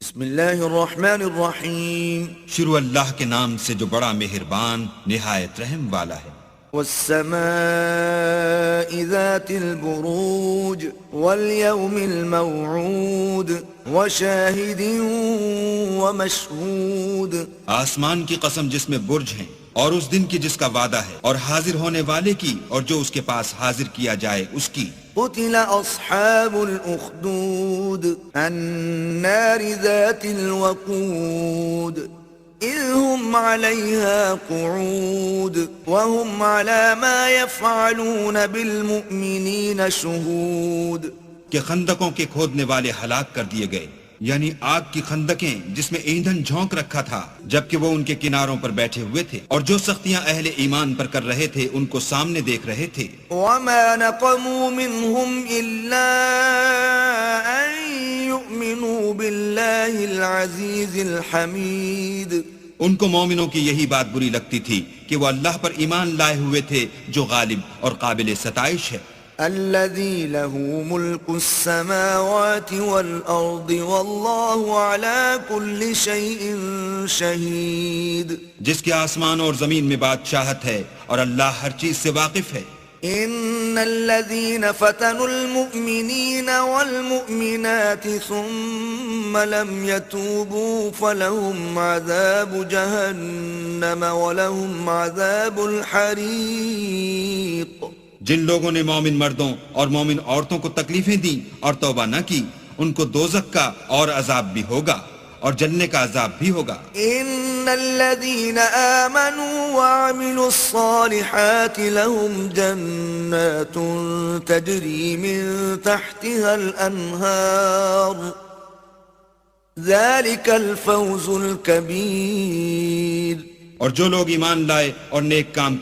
بسم اللہ الرحمن الرحیم شروع اللہ کے نام سے جو بڑا مہربان نہایت رحم والا ہے۔ والسماء ذات البروج واليوم الموعود وشاہد ومشہود۔ آسمان کی قسم جس میں برج ہیں، اور اس دن کی جس کا وعدہ ہے، اور حاضر ہونے والے کی اور جو اس کے پاس حاضر کیا جائے اس کی۔ قتل اصحاب الاخدود النار ذات الوقود اذ هم عليها قعود وهم على ما يفعلون بالمؤمنين شهود۔ کہ خندقوں کے کھودنے والے ہلاک کر دیے گئے، یعنی آگ کی خندقیں جس میں ایندھن جھونک رکھا تھا، جبکہ وہ ان کے کناروں پر بیٹھے ہوئے تھے، اور جو سختیاں اہل ایمان پر کر رہے تھے ان کو سامنے دیکھ رہے تھے۔ وما نقموا منهم إلا أن يؤمنوا بالله العزيز الحميد۔ ان کو مومنوں کی یہی بات بری لگتی تھی کہ وہ اللہ پر ایمان لائے ہوئے تھے جو غالب اور قابل ستائش ہے۔ الذي له ملك السماوات والأرض والله على كل شيء شهيد۔ جس کے آسمان اور زمین میں بادشاہت ہے اور اللہ ہر چیز سے واقف ہے۔ إن الذين فتنوا المؤمنين والمؤمنات ثم لم يتوبوا فلهم عذاب جهنم ولهم عذاب الحريق۔ جن لوگوں نے مومن مردوں اور مومن عورتوں کو تکلیفیں دیں اور توبہ نہ کی، ان کو دوزخ کا اور عذاب بھی ہوگا اور جلنے کا عذاب بھی ہوگا۔ ان الذين آمنوا وعملوا الصالحات لهم جنات تجري من تحتها الأنهار ذلك الفوز الكبير۔ اور جو لوگ ایمان لائے اور نیک کام